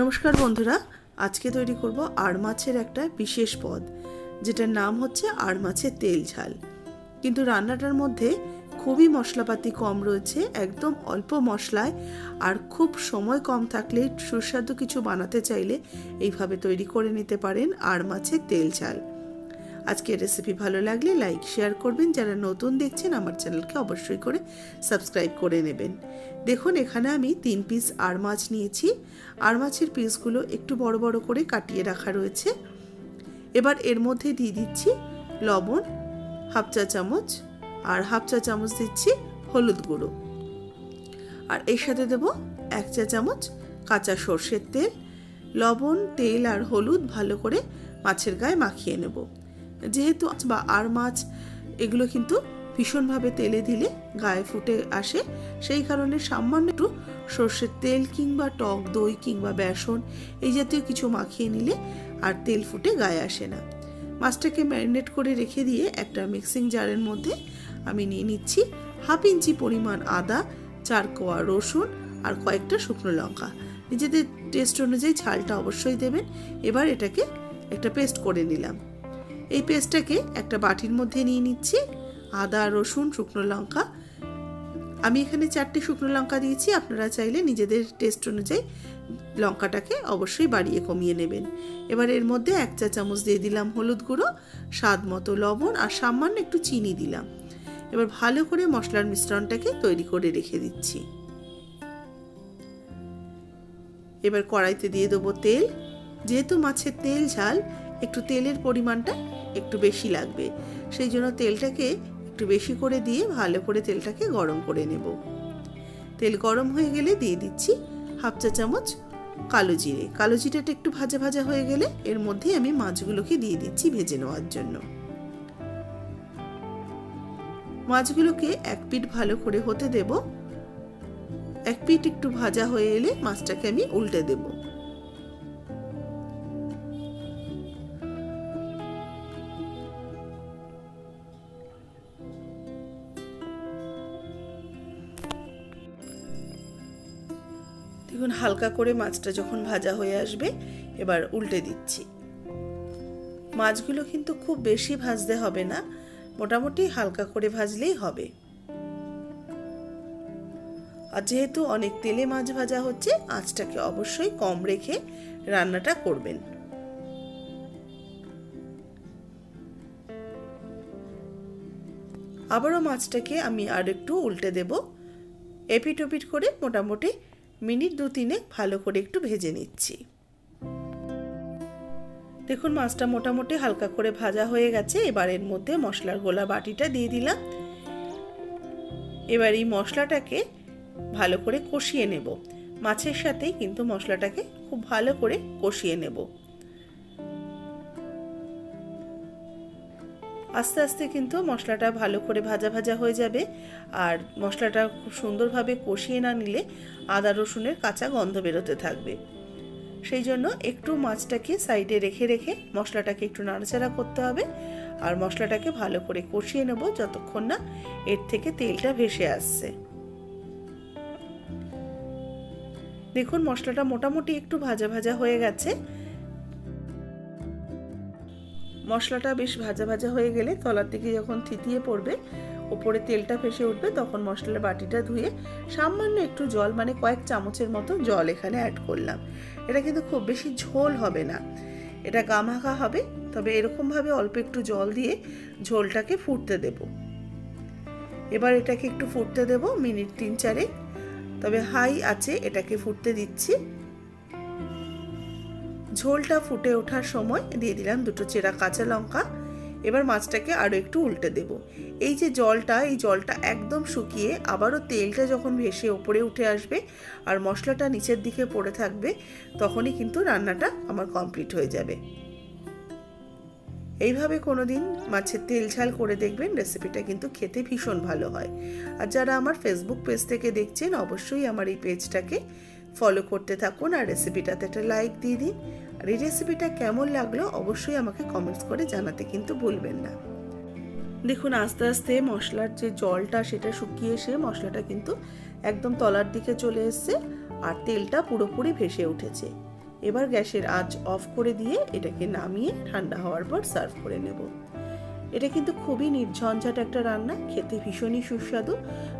নমস্কার বন্ধুরা, আজকে তৈরি করব আড় মাছের একটা বিশেষ পদ, যেটার নাম হচ্ছে আড় মাছের তেল ঝাল। কিন্তু রান্নাটার মধ্যে খুবই মশলাপাতি কম রয়েছে, একদম অল্প মশলায় আর খুব সময় কম থাকলে সুস্বাদু কিছু বানাতে চাইলে এইভাবে তৈরি করে নিতে পারেন আড় মাছের তেল ঝাল। আজকের রেসিপি ভালো লাগলে লাইক শেয়ার করবেন, যারা নতুন দেখছেন আমার চ্যানেলকে অবশ্যই করে সাবস্ক্রাইব করে নেবেন। দেখুন, এখানে আমি 3 পিস আড় মাছ নিয়েছি। আড় মাছের পিসগুলো একটু বড় বড় করে কাটিয়ে রাখা রয়েছে। এবার এর মধ্যে দিয়ে দিচ্ছি লবণ হাফ চা চামচ, আর হাফ চা চামচ দিচ্ছি হলুদ গুঁড়ো, আর এর সাথে দেব 1 চা চামচ কাঁচা সর্ষের তেল। লবণ, তেল আর হলুদ ভালো করে মাছের গায়ে মাখিয়ে নেব। যেহেতু বা আড় মাছ এগুলো কিন্তু ভীষণভাবে তেলে দিলে গায়ে ফুটে আসে, সেই কারণে সামান্য একটু সর্ষের তেল কিংবা টক দই কিংবা বেসন এই জাতীয় কিছু মাখিয়ে নিলে আর তেল ফুটে গায়ে আসে না। মাছটাকে ম্যারিনেট করে রেখে দিয়ে একটা মিক্সিং জারের মধ্যে আমি নিয়ে নিচ্ছি হাফ ইঞ্চি পরিমাণ আদা, 4 কোয়া রসুন আর কয়েকটা শুকনো লঙ্কা। নিজেদের টেস্ট অনুযায়ী ঝালটা অবশ্যই দেবেন। এবার এটাকে একটা পেস্ট করে নিলাম। এই পেস্টটাকে একটা বাটির মধ্যে নিয়ে নিচ্ছি। আদা, রসুন, শুকনো লঙ্কা, আমি এখানে 4টে শুকনো লঙ্কা দিয়েছি, আপনারা চাইলে নিজেদের টেস্ট অনুযায়ী লঙ্কাটাকে অবশ্যই বাড়িয়ে কমিয়ে নেবেন। এবার এর মধ্যে 1 চা চামচ দিয়ে দিলাম হলুদ গুঁড়ো, স্বাদ মতো লবণ আর সামান্য একটু চিনি দিলাম। এবার ভালো করে মশলার মিশ্রণটাকে তৈরি করে রেখে দিচ্ছি। এবার কড়াইতে দিয়ে দেবো তেল। যেহেতু মাছের তেল ঝাল, একটু তেলের পরিমাণটা একটু বেশি লাগবে, সেই জন্য তেলটাকে একটু বেশি করে দিয়ে ভালো করে তেলটাকে গরম করে নেব। তেল গরম হয়ে গেলে দিয়ে দিচ্ছি হাফ চা চামচ কালো জিরে। কালো জিরেটা একটু ভাজা ভাজা হয়ে গেলে এর মধ্যে আমি মাছগুলোকে দিয়ে দিচ্ছি ভেজে নেওয়ার জন্য। মাছগুলোকে এক পিঠ ভালো করে হতে দেব। এক পিঠ একটু ভাজা হয়ে এলে মাছটাকে আমি উল্টে দেব। দেখুন, হালকা করে মাছটা যখন ভাজা হয়ে আসবে এবার উল্টে দিচ্ছি। মাছগুলো কিন্তু খুব বেশি ভাজতে হবে না, মোটামুটি হালকা করে ভাজলেই হবে। আর যেহেতু অনেক তেলে মাছ ভাজা হচ্ছে, আঁচটাকে অবশ্যই কম রেখে রান্নাটা করবেন। আবারও মাছটাকে আমি আর একটু উল্টে দেব। এপিট ওপিট করে মোটামুটি মিনিট 2-3 ভালো করে একটু ভেজে নিচ্ছি। দেখুন, মাছটা মোটামুটি হালকা করে ভাজা হয়ে গেছে। এবার এর মধ্যে মশলার গোলা বাটিটা দিয়ে দিলাম। এবার এই মশলাটাকে ভালো করে কষিয়ে নেব। মাছের সাথেই কিন্তু মশলাটাকে খুব ভালো করে কষিয়ে নেব। আস্তে আস্তে কিন্তু মশলাটা ভালো করে ভাজা ভাজা হয়ে যাবে। আর মশলাটা খুব সুন্দরভাবে কষিয়ে না নিলে আদা রসুনের কাঁচা গন্ধ বেরোতে থাকবে। সেই জন্য একটু মাছটাকে সাইডে রেখে রেখে মশলাটাকে একটু নাড়াচাড়া করতে হবে। আর মশলাটাকে ভালো করে কষিয়ে নেব যতক্ষণ না এর থেকে তেলটা ভেসে আসছে। দেখুন, মশলাটা মোটামুটি একটু ভাজা ভাজা হয়ে গেছে। মশলাটা বেশ ভাজা ভাজা হয়ে গেলে তলার দিকে যখন থিতিয়ে পড়বে, ওপরে তেলটা ভেসে উঠবে, তখন মশলার বাটিটা ধুয়ে সামান্য একটু জল, মানে কয়েক চামচের মতো জল এখানে অ্যাড করলাম। এটা কিন্তু খুব বেশি ঝোল হবে না, এটা গামাখা হবে। তবে এরকমভাবে অল্প একটু জল দিয়ে ঝোলটাকে ফুটতে দেব। এবার এটাকে একটু ফুটতে দেব মিনিট 3-4। তবে হাই আছে এটাকে ফুটতে দিচ্ছি। ঝোলটা ফুটে ওঠার সময় দিয়ে দিলাম 2 চেরা কাঁচা লঙ্কা। এবার মাছটাকে আরও একটু উল্টে দেব। এই যে জলটা, এই জলটা একদম শুকিয়ে আবারও তেলটা যখন ভেসে ওপরে উঠে আসবে আর মশলাটা নিচের দিকে পড়ে থাকবে, তখনই কিন্তু রান্নাটা আমার কমপ্লিট হয়ে যাবে। এইভাবে কোনোদিন মাছের তেল ঝাল করে দেখবেন, রেসিপিটা কিন্তু খেতে ভীষণ ভালো হয়। আর যারা আমার ফেসবুক পেজ থেকে দেখছেন, অবশ্যই আমার এই পেজটাকে ফলো করতে থাকুন আর রেসিপিটাতে একটা লাইক দিয়ে দিন। আর এই রেসিপিটা কেমন লাগলো অবশ্যই আমাকে কমেন্টস করে জানাতে কিন্তু ভুলবেন না। দেখুন, আস্তে আস্তে মশলার যে জলটা সেটা শুকিয়ে এসে মশলাটা কিন্তু একদম তলার দিকে চলে এসছে আর তেলটা পুরোপুরি ভেসে উঠেছে। এবার গ্যাসের আঁচ অফ করে দিয়ে এটাকে নামিয়ে ঠান্ডা হওয়ার পর সার্ভ করে নেব। এটা কিন্তু খুবই নির্ঝঞ্ঝাট একটা রান্না, খেতে ভীষণই সুস্বাদু।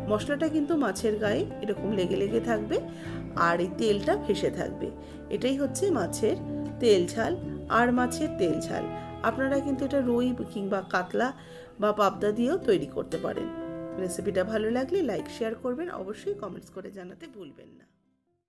মশলাটা কিন্তু মাছের গায়ে এরকম লেগে লেগে থাকবে আর এই তেলটা ভেসে থাকবে। এটাই হচ্ছে মাছের তেল ঝাল, আড় মাছের তেল ঝাল। আপনারা কিন্তু এটা রুই কিংবা কাতলা বা পাবদা দিয়েও তৈরি করতে পারেন। রেসিপিটা ভালো লাগলে লাইক শেয়ার করবেন, অবশ্যই কমেন্টস করে জানাতে ভুলবেন না।